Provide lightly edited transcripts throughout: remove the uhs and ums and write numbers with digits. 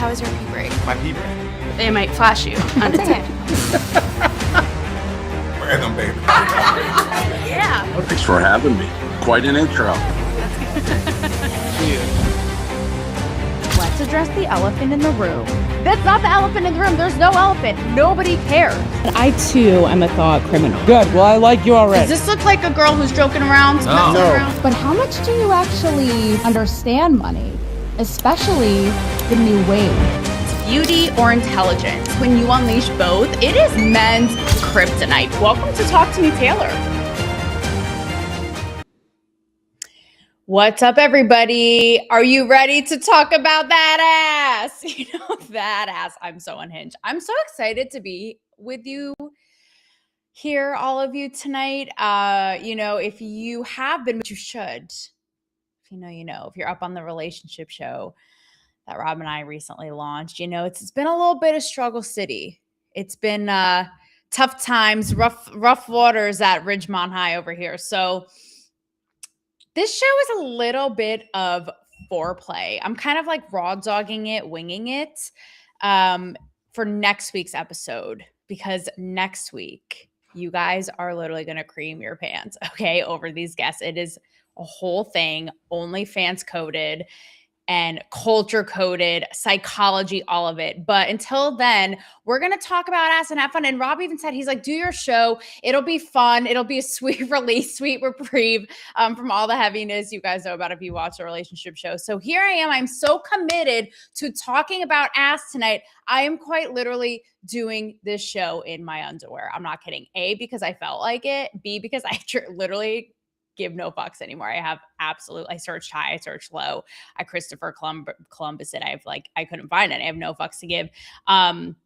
How is your pee break? My pee break. It might flash you on tape. Random, baby. Yeah. Well, thanks for having me. Quite an intro. Let's address the elephant in the room. That's not the elephant in the room. There's no elephant. Nobody cares. I too am a thought criminal. Good. Well, I like you already. Does this look like a girl who's joking around? No. But how much do you actually understand money? Especially the new wave. Beauty or intelligence. When you unleash both, it is men's kryptonite. Welcome to Talk to Me, Taylor. What's up, everybody? Are you ready to talk about that ass? You know, that ass. I'm so unhinged. I'm so excited to be with you here, all of you tonight. If you have been, which you should, if you know, you know, if you're up on the relationship show that Rob and I recently launched, you know, it's been a little bit of struggle city. It's been tough times, rough waters at Ridgemont High over here. So this show is a little bit of foreplay. I'm kind of like raw dogging it, winging it for next week's episode, because next week you guys are literally going to cream your pants, okay, over these guests. It is a whole thing, OnlyFans coded and culture coded, psychology, all of it. But until then, we're going to talk about ass and have fun. And Rob even said, he's like, do your show. It'll be fun. It'll be a sweet release, sweet reprieve from all the heaviness you guys know about if you watch a relationship show. So here I am. I'm so committed to talking about ass tonight. I am quite literally doing this show in my underwear. I'm not kidding. A, because I felt like it. B, because I literally give no fucks anymore. I searched high, I searched low. I Christopher Columbus it. I couldn't find any. I have no fucks to give. And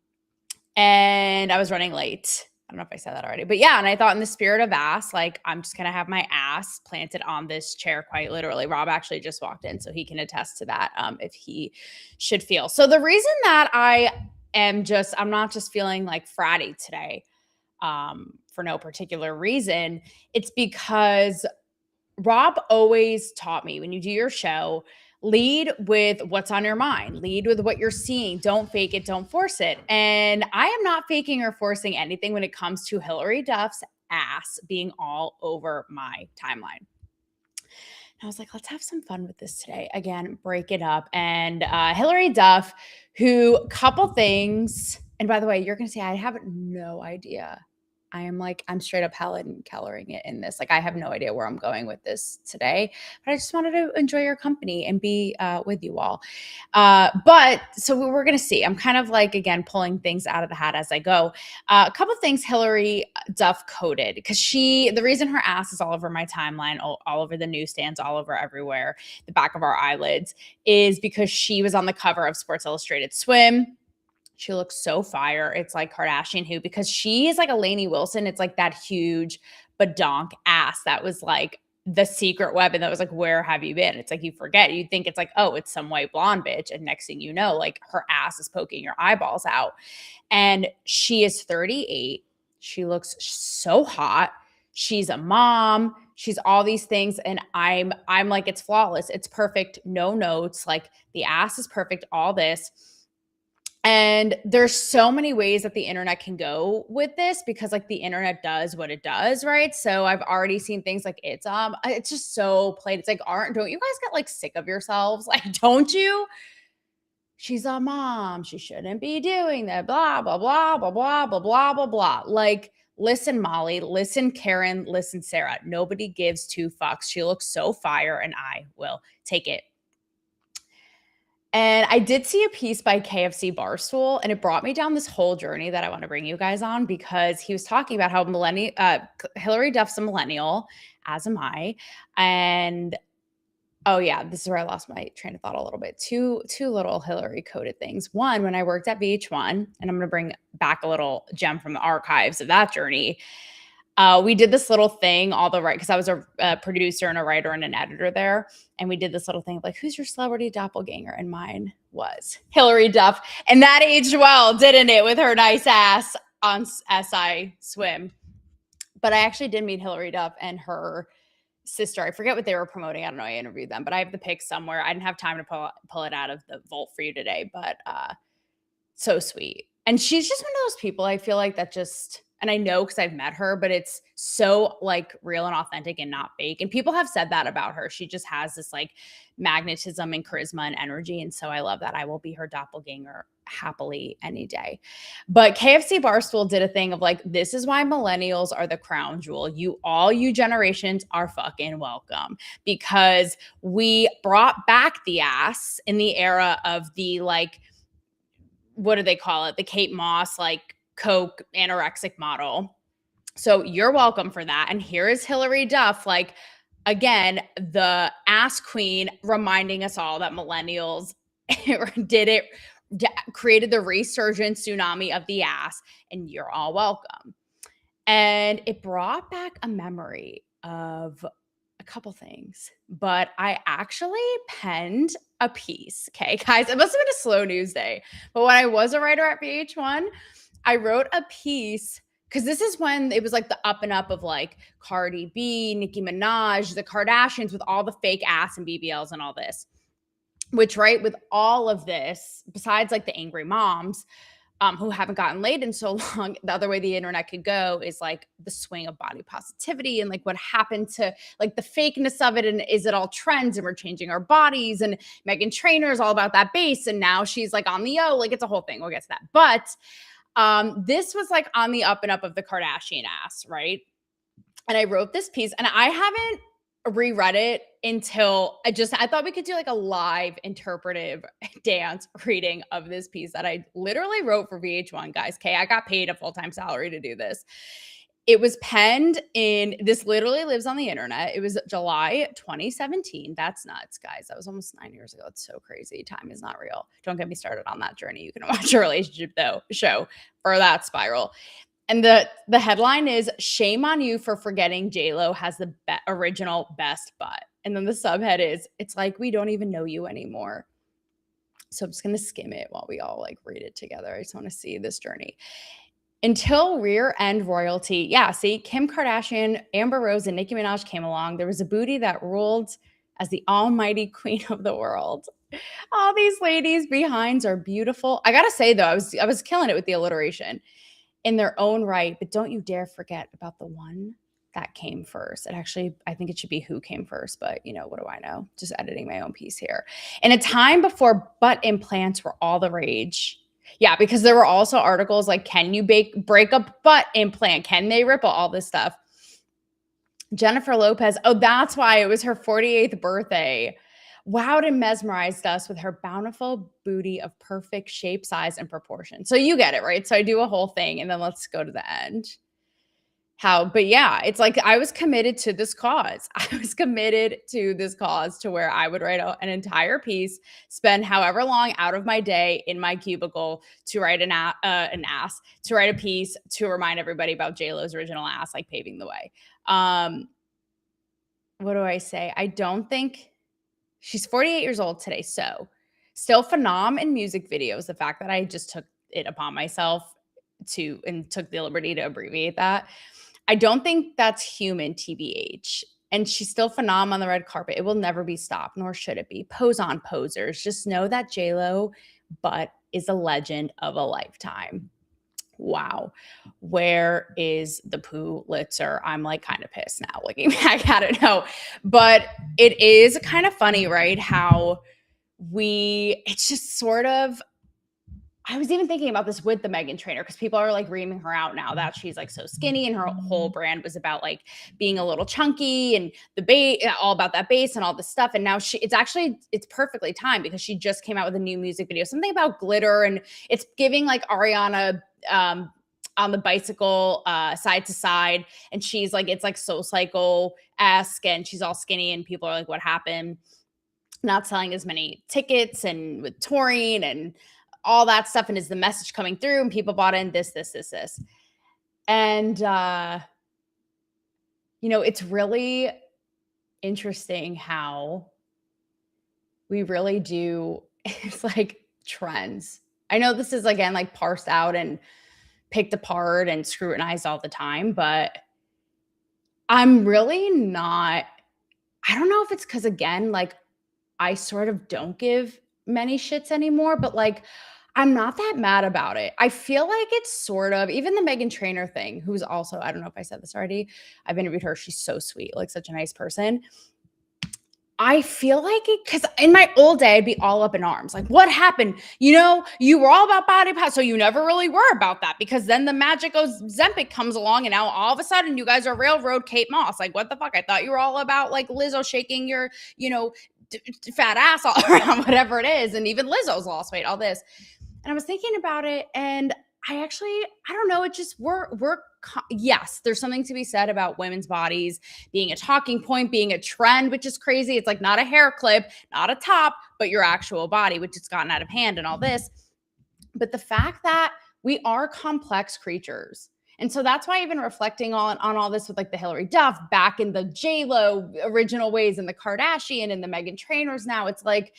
I was running late. I don't know if I said that already, but yeah. And I thought, in the spirit of ass, like, I'm just going to have my ass planted on this chair, quite literally. Rob actually just walked in, so he can attest to that if he should feel. So the reason that I'm not just feeling like fratty today, for no particular reason, it's because Rob always taught me, when you do your show, lead with what's on your mind, lead with what you're seeing, don't fake it, don't force it. And I am not faking or forcing anything when it comes to Hilary Duff's ass being all over my timeline. And I was like, let's have some fun with this today. Again, break it up. And Hilary Duff, who, couple things, and by the way, you're going to say, I have no idea. I'm straight up Helen Kellering it in this. Like, I have no idea where I'm going with this today, but I just wanted to enjoy your company and be with you all. But so we're going to see. I'm kind of like, again, pulling things out of the hat as I go. A couple of things Hilary Duff coded, because the reason her ass is all over my timeline, all over the newsstands, all over everywhere, the back of our eyelids, is because she was on the cover of Sports Illustrated Swim. She looks so fire. It's like Kardashian who, because she is like a Lainey Wilson. It's like that huge badonk ass that was like the secret weapon that was like, where have you been? It's like, you forget. You think it's like, oh, it's some white blonde bitch. And next thing you know, like, her ass is poking your eyeballs out. And she is 38. She looks so hot. She's a mom. She's all these things. And I'm like, it's flawless. It's perfect. No notes. Like, the ass is perfect. All this. And there's so many ways that the internet can go with this, because like the internet does what it does, right? So I've already seen things like it's just so played. It's like, don't you guys get like sick of yourselves? Like, don't you? She's a mom. She shouldn't be doing that. Blah, blah, blah, blah, blah, blah, blah, blah, blah. Like, listen, Molly, listen, Karen, listen, Sarah. Nobody gives two fucks. She looks so fire, and I will take it. And I did see a piece by KFC Barstool, and it brought me down this whole journey that I want to bring you guys on, because he was talking about how Hilary Duff's a millennial, as am I. And oh yeah, this is where I lost my train of thought a little bit. Two little Hilary coded things. One, when I worked at VH1, and I'm going to bring back a little gem from the archives of that journey. We did this little thing, because I was a producer and a writer and an editor there. And we did this little thing like, who's your celebrity doppelganger? And mine was Hilary Duff. And that aged well, didn't it? With her nice ass on SI Swim. But I actually did meet Hilary Duff, and her sister. I forget what they were promoting. I don't know. I interviewed them, but I have the pic somewhere. I didn't have time to pull it out of the vault for you today, but so sweet. And she's just one of those people I feel like that just, and I know because I've met her, but it's so like real and authentic and not fake. And people have said that about her. She just has this like magnetism and charisma and energy. And so I love that. I will be her doppelganger happily any day. But KFC Barstool did a thing of like, this is why millennials are the crown jewel. All you generations are fucking welcome, because we brought back the ass in the era of the like, what do they call it? The Kate Moss, like Coke anorexic model. So you're welcome for that. And here is Hilary Duff, like, again, the ass queen, reminding us all that millennials created the resurgent tsunami of the ass, and you're all welcome. And it brought back a memory of a couple things, but I actually penned a piece. Okay, guys, it must have been a slow news day. But when I was a writer at VH1, I wrote a piece because this is when it was like the up and up of like Cardi B, Nicki Minaj, the Kardashians with all the fake ass and BBLs and all this. Which, right, with all of this, besides like the angry moms who haven't gotten laid in so long, the other way the internet could go is like the swing of body positivity and like what happened to like the fakeness of it. And is it all trends and we're changing our bodies? And Meghan Trainor is all about that base. And now she's like on the like it's a whole thing. We'll get to that. But this was like on the up and up of the Kardashian ass, right? And I wrote this piece and I haven't reread it until I thought we could do like a live interpretive dance reading of this piece that I literally wrote for VH1, guys. Okay, I got paid a full-time salary to do this. It was penned this literally lives on the internet. It was July 2017. That's nuts, guys. That was almost 9 years ago. It's so crazy. Time is not real. Don't get me started on that journey. You can watch a relationship show for that spiral. And the headline is, "Shame on you for forgetting J-Lo has the original best butt." And then the subhead is, "It's like we don't even know you anymore." So I'm just going to skim it while we all like read it together. I just want to see this journey. Until rear end royalty. Yeah, see, Kim Kardashian, Amber Rose, and Nicki Minaj came along. There was a booty that ruled as the almighty queen of the world. All these ladies behinds are beautiful. I got to say, though, I was killing it with the alliteration in their own right, but don't you dare forget about the one that came first. I think it should be who came first, but you know, what do I know? Just editing my own piece here. In a time before butt implants were all the rage. Yeah, because there were also articles like, can you break a butt implant? Can they ripple? All this stuff. Jennifer Lopez, oh, that's why it was her 48th birthday. Wowed and mesmerized us with her bountiful booty of perfect shape, size, and proportion. So you get it, right? So I do a whole thing and then let's go to the end. But yeah, it's like I was committed to this cause. I was committed to this cause to where I would write an entire piece, spend however long out of my day in my cubicle to write to write a piece to remind everybody about J-Lo's original ass, like paving the way. What do I say? I don't think she's 48 years old today. So still phenom in music videos. The fact that I just took it upon myself and took the liberty to abbreviate that. I don't think that's human, TBH. And she's still phenom on the red carpet. It will never be stopped, nor should it be. Pose on posers. Just know that J-Lo butt is a legend of a lifetime. Wow. Where is the Pulitzer? I'm like kind of pissed now looking back at it. No, but it is kind of funny, right? How it's just sort of, I was even thinking about this with the Meghan Trainor because people are like reaming her out now that she's like so skinny and her whole brand was about like being a little chunky and the base, all about that base and all this stuff. And now it's perfectly timed because she just came out with a new music video, something about glitter, and it's giving like Ariana on the bicycle side to side, and she's like, it's like SoulCycle-esque, and she's all skinny and people are like, what happened? Not selling as many tickets and with touring and all that stuff, and is the message coming through? And people bought in this. And, it's really interesting how we really do, it's like trends. I know this is, again, like parsed out and picked apart and scrutinized all the time, but I'm really not I don't know if it's because, again, like, I sort of don't give many shits anymore, but like, I'm not that mad about it. I feel like it's sort of even the Megan Trainor thing, who's also, I don't know if I said this already. I've interviewed her. She's so sweet, like such a nice person. I feel like it because in my old day, I'd be all up in arms. Like, what happened? You know, you were all about body positivity, so you never really were about that because then the magic Ozempic comes along, and now all of a sudden you guys are railroad Kate Moss. Like, what the fuck? I thought you were all about like Lizzo shaking your, fat ass all around, whatever it is, and even Lizzo's lost weight. All this, and I was thinking about it, and I don't know. It just yes, there's something to be said about women's bodies being a talking point, being a trend, which is crazy. It's like not a hair clip, not a top, but your actual body, which has gotten out of hand and all this. But the fact that we are complex creatures. And so that's why even reflecting on all this with like the Hilary Duff back in the J-Lo original ways and the Kardashian and the Megan Trainors now, it's like,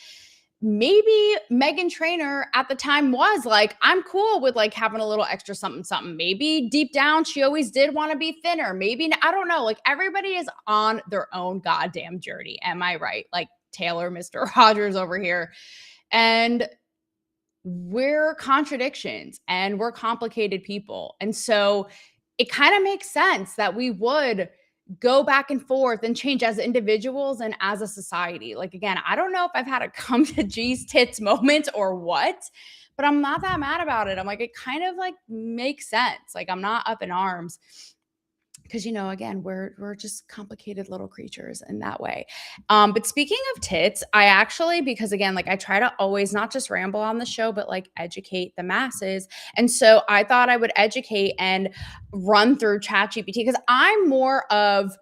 maybe Megan Trainor at the time was like, I'm cool with like having a little extra something, something. Maybe deep down, she always did want to be thinner. Maybe, I don't know. Like everybody is on their own goddamn journey. Am I right? Like Taylor, Mr. Rogers over here. And we're contradictions and we're complicated people. And so it kind of makes sense that we would go back and forth and change as individuals and as a society. Like, again, I don't know if I've had a come to G's tits moment or what, but I'm not that mad about it. I'm like, it kind of like makes sense. Like, I'm not up in arms because, again, we're just complicated little creatures in that way. But speaking of tits, I actually, because again, like I try to always not just ramble on the show, but like educate the masses. And so I thought I would educate and run through ChatGPT because I'm more of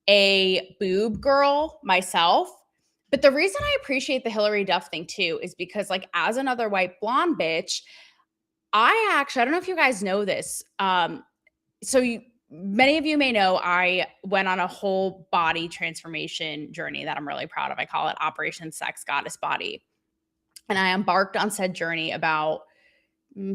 a boob girl myself. But the reason I appreciate the Hilary Duff thing too is because like as another white blonde bitch, I don't know if you guys know this. Many of you may know I went on a whole body transformation journey that I'm really proud of. I call it Operation Sex Goddess Body. And I embarked on said journey about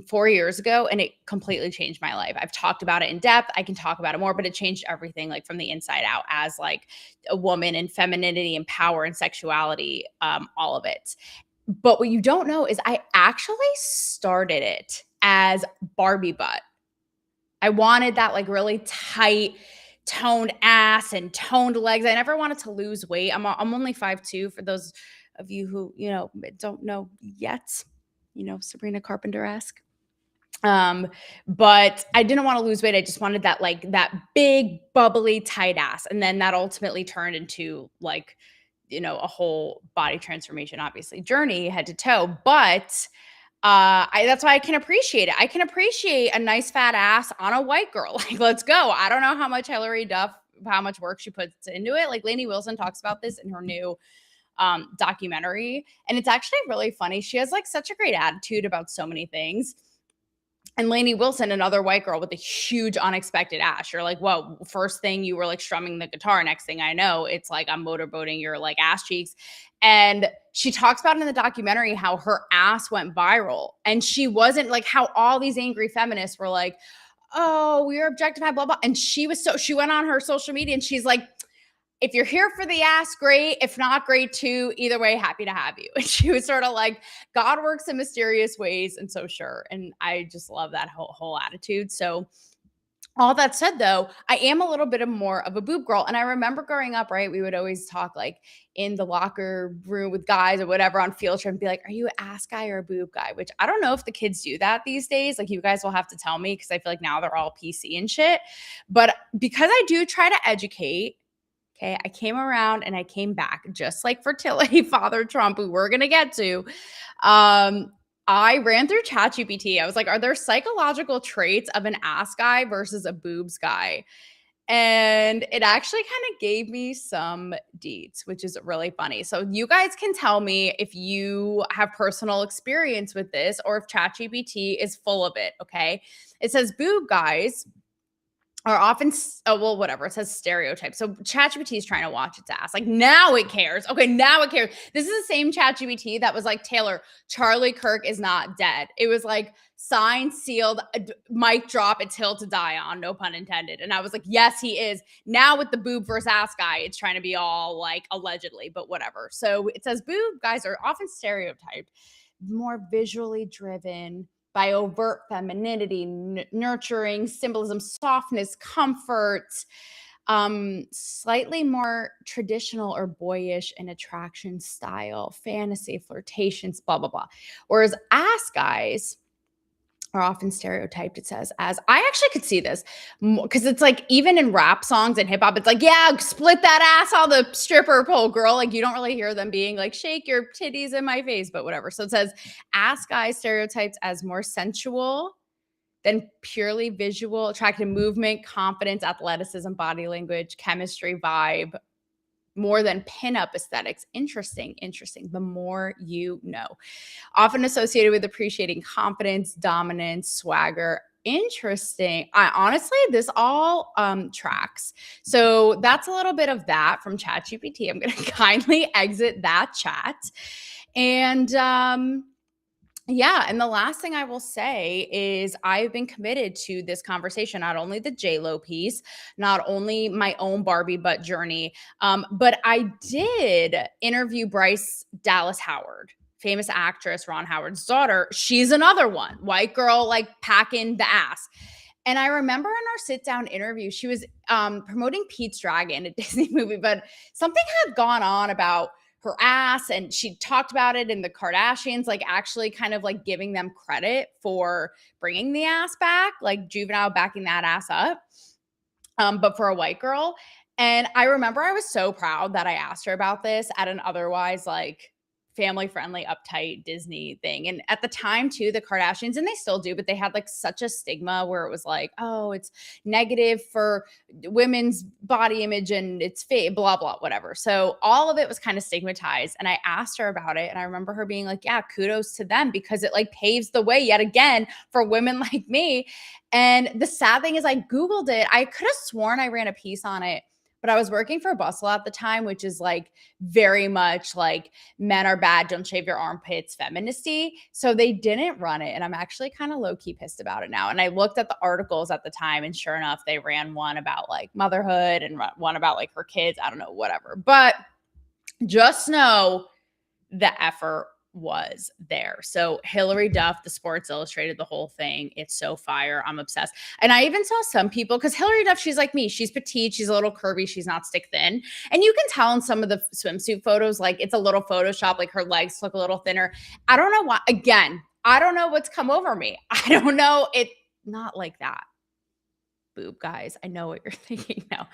4 years ago, and it completely changed my life. I've talked about it in depth. I can talk about it more, but it changed everything like from the inside out as like a woman and femininity and power and sexuality, all of it. But what you don't know is I actually started it as Barbie butt. I wanted that like really tight, toned ass and toned legs. I never wanted to lose weight. I'm only 5'2" for those of you who, don't know yet, Sabrina Carpenter-esque. But I didn't want to lose weight. I just wanted that like that big, bubbly, tight ass. And then that ultimately turned into like, a whole body transformation, obviously journey head to toe. But that's why I can appreciate it. I can appreciate a nice fat ass on a white girl. Like, let's go. I don't know how much Hilary Duff, how much work she puts into it. Like Lainey Wilson talks about this in her new documentary. And it's actually really funny. She has like such a great attitude about so many things. And Lainey Wilson, another white girl with a huge unexpected ass. You're like, whoa, first thing you were like strumming the guitar. Next thing I know, it's like I'm motorboating your like ass cheeks. And she talks about in the documentary how her ass went viral. And she wasn't like how all these angry feminists were like, oh, we are objectified, blah, blah. And she went on her social media and she's like, if you're here for the ass, great. If not, great too. Either way, happy to have you. And she was sort of like, God works in mysterious ways. And so sure. And I just love that whole attitude. So all that said, though, I am a little bit more of a boob girl. And I remember growing up, right, we would always talk like in the locker room with guys or whatever on field trip and be like, are you an ass guy or a boob guy? Which I don't know if the kids do that these days. Like you guys will have to tell me because I feel like now they're all PC and shit. But because I do try to educate, okay, I came around and I came back just like fertility father Trump, who we're going to get to. I ran through ChatGPT. I was like, are there psychological traits of an ass guy versus a boobs guy? And it actually kind of gave me some deets, which is really funny. So you guys can tell me if you have personal experience with this or if ChatGPT is full of it, okay? It says boob guys are often, well, whatever, it says stereotypes. So ChatGPT is trying to watch its ass. Like, now it cares. Okay, now it cares. This is the same ChatGPT that was like, Taylor, Charlie Kirk is not dead. It was like, signed, sealed, mic drop, it's hill to die on, no pun intended. And I was like, yes, he is. Now with the boob versus ass guy, it's trying to be all like allegedly, but whatever. So it says boob guys are often stereotyped, more visually driven, by overt femininity, nurturing, symbolism, softness, comfort, slightly more traditional or boyish in attraction style, fantasy, flirtations, blah, blah, blah. Whereas ass guys are often stereotyped, it says, as, I actually could see this because it's like, even in rap songs and hip hop, it's like, yeah, split that ass on the stripper pole, girl. Like, you don't really hear them being like, shake your titties in my face, but whatever. So it says ass guys stereotypes as more sensual than purely visual, attractive movement, confidence, athleticism, body language, chemistry, vibe, more than pinup aesthetics. Interesting. The more you know. Often associated with appreciating confidence, dominance, swagger. Interesting. Honestly, this all tracks. So that's a little bit of that from ChatGPT. I'm going to kindly exit that chat. And yeah, and the last thing I will say is I've been committed to this conversation, not only the J-Lo piece, not only my own Barbie butt journey, but I did interview Bryce Dallas Howard, famous actress, Ron Howard's daughter. She's another one, white girl, like packing the ass. And I remember in our sit-down interview, she was promoting Pete's Dragon, a Disney movie, but something had gone on about her ass, and she talked about it in the Kardashians, like actually kind of like giving them credit for bringing the ass back, like Juvenile backing that ass up, but for a white girl. And I remember I was so proud that I asked her about this at an otherwise like family-friendly, uptight Disney thing. And at the time too, the Kardashians, and they still do, but they had like such a stigma where it was like, oh, it's negative for women's body image and it's fake, blah, blah, whatever. So all of it was kind of stigmatized. And I asked her about it. And I remember her being like, yeah, kudos to them, because it like paves the way yet again for women like me. And the sad thing is I Googled it. I could have sworn I ran a piece on it, but I was working for Bustle at the time, which is like very much like men are bad, don't shave your armpits, feministy. So they didn't run it. And I'm actually kind of low-key pissed about it now. And I looked at the articles at the time, and sure enough, they ran one about like motherhood and one about like her kids. I don't know, whatever. But just know the effort was there. So Hilary Duff, the Sports Illustrated, the whole thing, it's so fire. I'm obsessed. And I even saw some people, because Hilary Duff, she's like me. She's petite. She's a little curvy. She's not stick thin. And you can tell in some of the swimsuit photos, like it's a little Photoshop, like her legs look a little thinner. I don't know why. Again, I don't know what's come over me. I don't know. It not like that. Boob guys, I know what you're thinking now.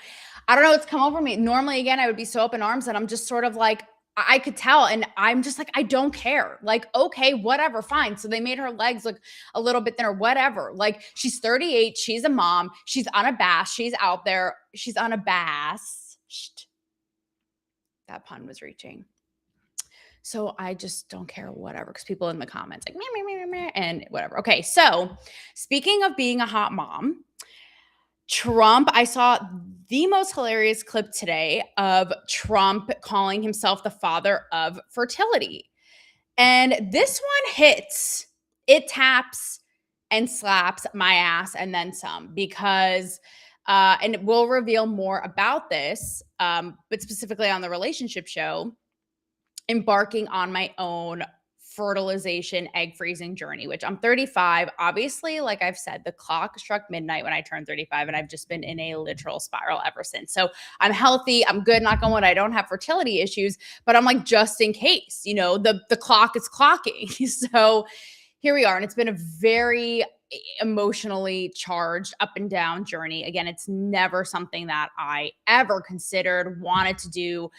I don't know what's come over me. Normally, again, I would be so up in arms, and I'm just sort of like, I could tell. And I'm just like, I don't care. Like, okay, whatever, fine. So they made her legs look a little bit thinner, whatever. Like, she's 38. She's a mom. She's unabashed. She's out there. She's unabashed. That pun was reaching. So I just don't care, whatever, because people in the comments like, meh, meh, meh, meh, and whatever. Okay, so speaking of being a hot mom, Trump, I saw the most hilarious clip today of Trump calling himself the father of fertility. And this one hits, it taps and slaps my ass and then some, because, and we'll reveal more about this, but specifically on the relationship show, embarking on my own fertilization egg freezing journey, which I'm 35. Obviously, like I've said, the clock struck midnight when I turned 35, and I've just been in a literal spiral ever since. So I'm healthy. I'm good. Knock on wood. I don't have fertility issues, but I'm like, just in case, you know, the clock is clocking. So here we are. And it's been a very emotionally charged up and down journey. Again, it's never something that I ever considered, wanted to do,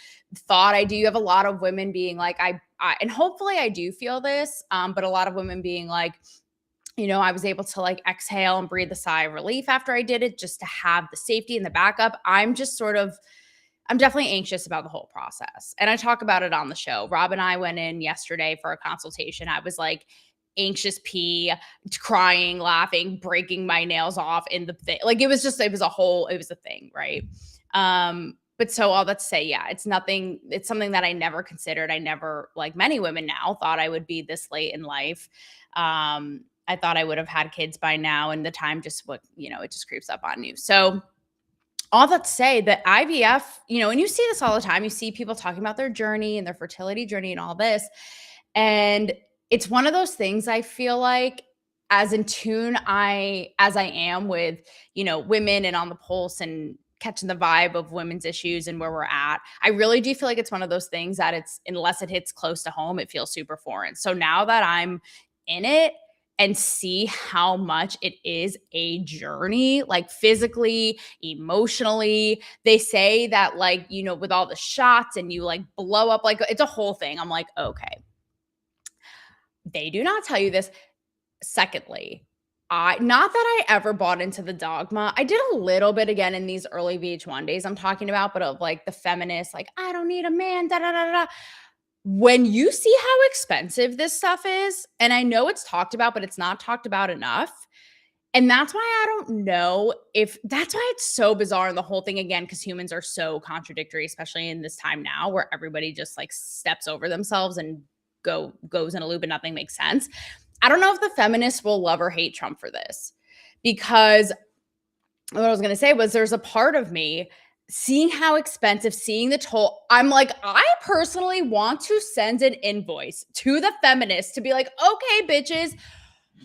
thought I do. You have a lot of women being like, and hopefully I do feel this, but a lot of women being like, you know, I was able to like exhale and breathe a sigh of relief after I did it, just to have the safety and the backup. I'm definitely anxious about the whole process. And I talk about it on the show. Rob and I went in yesterday for a consultation. I was like, anxious pee, crying, laughing, breaking my nails off in the thing. Like it was a thing, right? But so all that to say, yeah, it's something that I never considered. I never, like many women now, thought I would be this late in life. I thought I would have had kids by now, and the time just it just creeps up on you. So all that to say that IVF, and you see this all the time. You see people talking about their journey and their fertility journey and all this. And it's one of those things I feel like as in tune as I am with, women and on the pulse and catching the vibe of women's issues and where we're at. I really do feel like it's one of those things that unless it hits close to home, it feels super foreign. So now that I'm in it and see how much it is a journey, like physically, emotionally. They say that like, with all the shots and you like blow up, like it's a whole thing. I'm like, okay. They do not tell you this. Secondly, not that I ever bought into the dogma. I did a little bit again in these early VH1 days I'm talking about, but of like the feminist, like, I don't need a man, da da da da. When you see how expensive this stuff is, and I know it's talked about, but it's not talked about enough. And that's why I don't know that's why it's so bizarre in the whole thing again, because humans are so contradictory, especially in this time now where everybody just like steps over themselves and goes in a loop and nothing makes sense. I don't know if the feminists will love or hate Trump for this, because what I was going to say was there's a part of me seeing how expensive, seeing the toll. I'm like, I personally want to send an invoice to the feminists to be like, okay, bitches,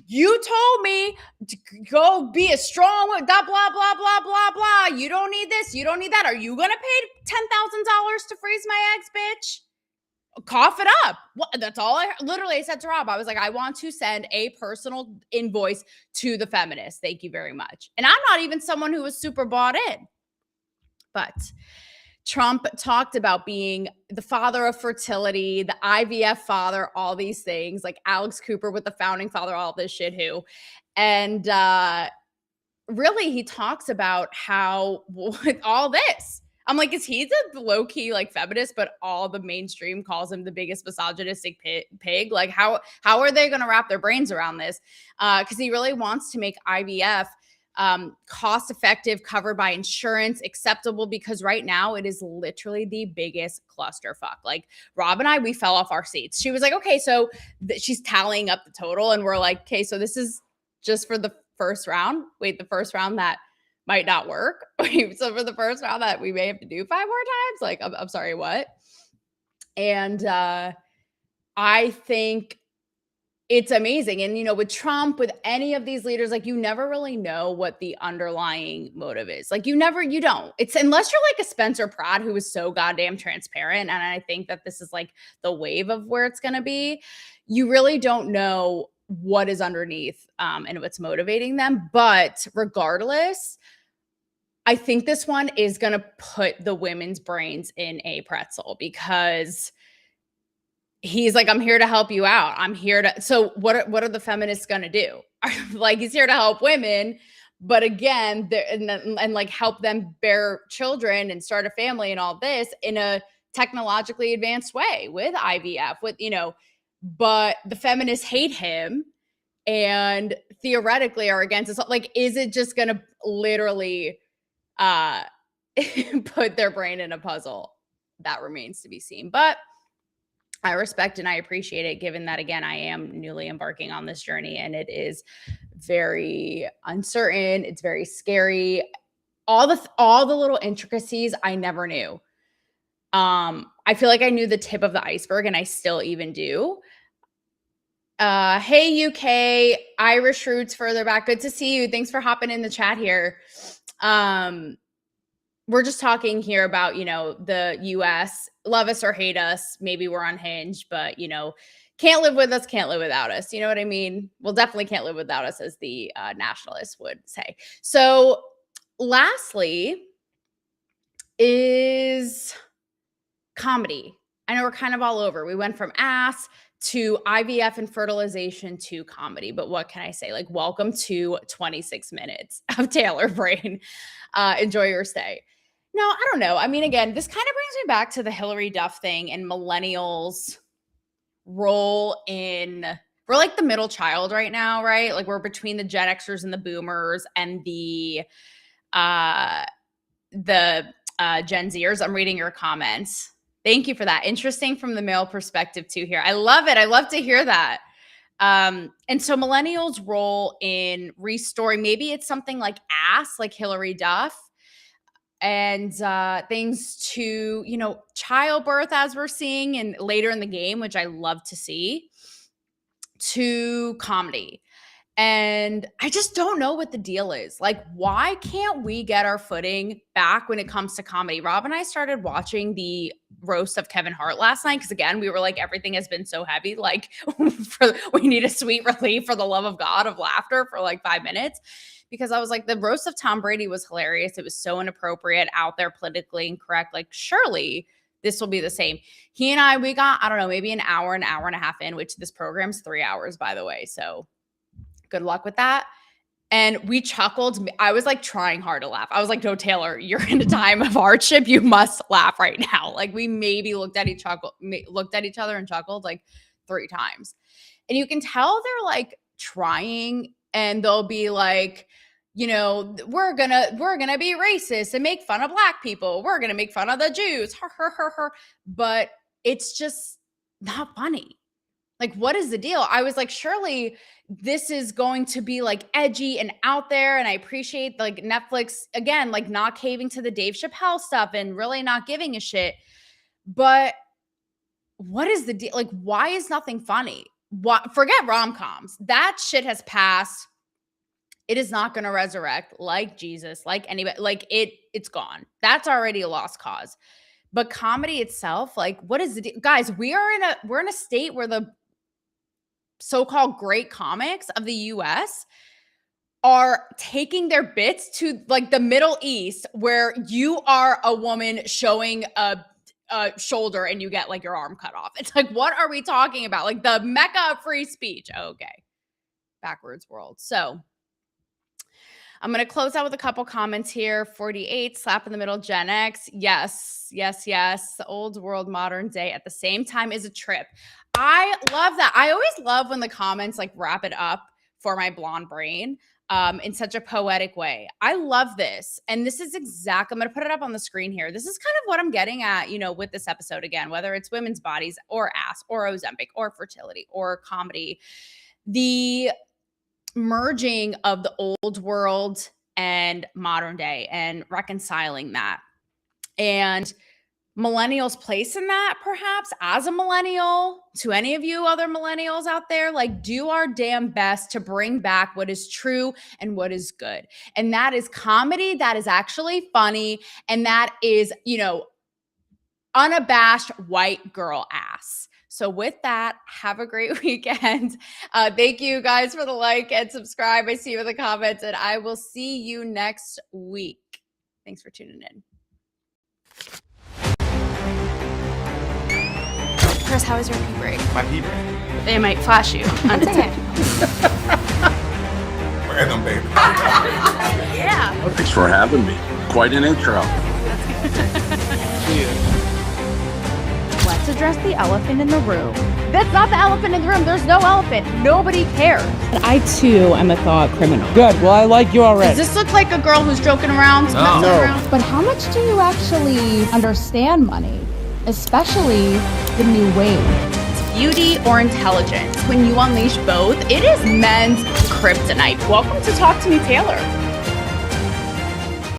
you told me to go be a strong, blah, blah, blah, blah, blah, blah. You don't need this. You don't need that. Are you going to pay $10,000 to freeze my eggs, bitch? Cough it up. That's all I said to Rob. I was like, I want to send a personal invoice to the feminists. Thank you very much. And I'm not even someone who was super bought in. But Trump talked about being the father of fertility, the IVF father, all these things, like Alex Cooper with the founding father, all this shit who. And really, he talks about how all this. I'm like, is he the low-key like feminist, but all the mainstream calls him the biggest misogynistic pig? Like, how are they going to wrap their brains around this? Because he really wants to make IVF cost-effective, covered by insurance, acceptable, because right now it is literally the biggest clusterfuck. Like Rob and I, we fell off our seats. She was like, okay, so she's tallying up the total, and we're like, okay, so this is just for the first round. Wait, the first round that might not work. So for the first round that we may have to do 5 more times, like I'm sorry, what? And I think it's amazing. And, with Trump, with any of these leaders, like you never really know what the underlying motive is. Like you don't. It's unless you're like a Spencer Pratt who is so goddamn transparent. And I think that this is like the wave of where it's going to be. You really don't know what is underneath and what's motivating them. But regardless, I think this one is going to put the women's brains in a pretzel, because he's like, I'm here to help you out. I'm here to. So what are the feminists going to do? Like, he's here to help women, but again, and like help them bear children and start a family and all this in a technologically advanced way with IVF, but the feminists hate him and theoretically are against it. Like, is it just going to literally put their brain in a puzzle? That remains to be seen. But I respect and I appreciate it, given that, again, I am newly embarking on this journey and it is very uncertain. It's very scary. All the little intricacies I never knew. I feel like I knew the tip of the iceberg, and I still even do. Hey, UK, Irish roots further back. Good to see you. Thanks for hopping in the chat here. We're just talking here about, the US, love us or hate us. Maybe we're unhinged, but, can't live with us, can't live without us. You know what I mean? Well, definitely can't live without us, as the nationalists would say. So lastly is comedy. I know we're kind of all over. We went from ass to IVF and fertilization to comedy. But what can I say? Like, welcome to 26 minutes of Taylor Brain. Enjoy your stay. No, I don't know. I mean, again, this kind of brings me back to the Hilary Duff thing and millennials' role in we're like the middle child right now, right? Like we're between the Gen Xers and the Boomers and the Gen Zers. I'm reading your comments. Thank you for that. Interesting from the male perspective too here. I love it. I love to hear that. And so millennials' role in restoring, maybe it's something like ass, like Hilary Duff, and things to, you know, childbirth as we're seeing and later in the game, which I love to see, to comedy. And I just don't know what the deal is. Like, why can't we get our footing back when it comes to comedy? Rob and I started watching the roast of Kevin Hart last night because, again, we were like, everything has been so heavy. Like, we need a sweet relief for the love of God of laughter for like 5 minutes. Because I was like, the roast of Tom Brady was hilarious. It was so inappropriate, out there, politically incorrect. Like, surely this will be the same. He and I, we got, I don't know, maybe an hour and a half in, which this program's 3 hours, by the way. So good luck with that. And we chuckled. I was like trying hard to laugh. I was like, no, Taylor, you're in a time of hardship. You must laugh right now. Like we maybe looked at each other and chuckled like 3 times. And you can tell they're like trying, and they'll be like, you know, we're gonna be racist and make fun of Black people. We're gonna make fun of the Jews. But it's just not funny. Like, what is the deal? I was like, surely this is going to be like edgy and out there. And I appreciate like Netflix, again, like not caving to the Dave Chappelle stuff and really not giving a shit. But what is the deal? Like, why is nothing funny? Forget rom-coms. That shit has passed. It is not going to resurrect like Jesus, like anybody, like it's gone. That's already a lost cause. But comedy itself, like, what is the deal? Guys, we're in a state where the so-called great comics of the US are taking their bits to like the Middle East, where you are a woman showing a shoulder and you get like your arm cut off. It's like, what are we talking about? Like the mecca of free speech. Okay. Backwards world. So I'm going to close out with a couple comments here. 48, slap in the middle, Gen X. Yes. The old world, modern day at the same time is a trip. I love that. I always love when the comments like wrap it up for my blonde brain in such a poetic way. I love this. And this is exactly, I'm going to put it up on the screen here. This is kind of what I'm getting at, you know, with this episode again, whether it's women's bodies or ass or Ozempic or fertility or comedy, the merging of the old world and modern day and reconciling that. And millennials' place in that, perhaps as a millennial, to any of you other millennials out there, like do our damn best to bring back what is true and what is good. And that is comedy that is actually funny. And that is, you know, unabashed white girl ass. So with that, have a great weekend. Thank you guys for the like and subscribe. I see you in the comments, and I will see you next week. Thanks for tuning in. Chris, how was your pee break? My pee break. They might flash you undetected. Random, baby. Yeah. Thanks for having me. Quite an intro. Let's address the elephant in the room. That's not the elephant in the room. There's no elephant. Nobody cares. I too am a thought criminal. Good. Well, I like you already. Does this look like a girl who's joking around? No. messing around? But how much do you actually understand money, especially the new wave? Beauty or intelligence? When you unleash both, it is men's kryptonite. Welcome to Talk to Me, Taylor.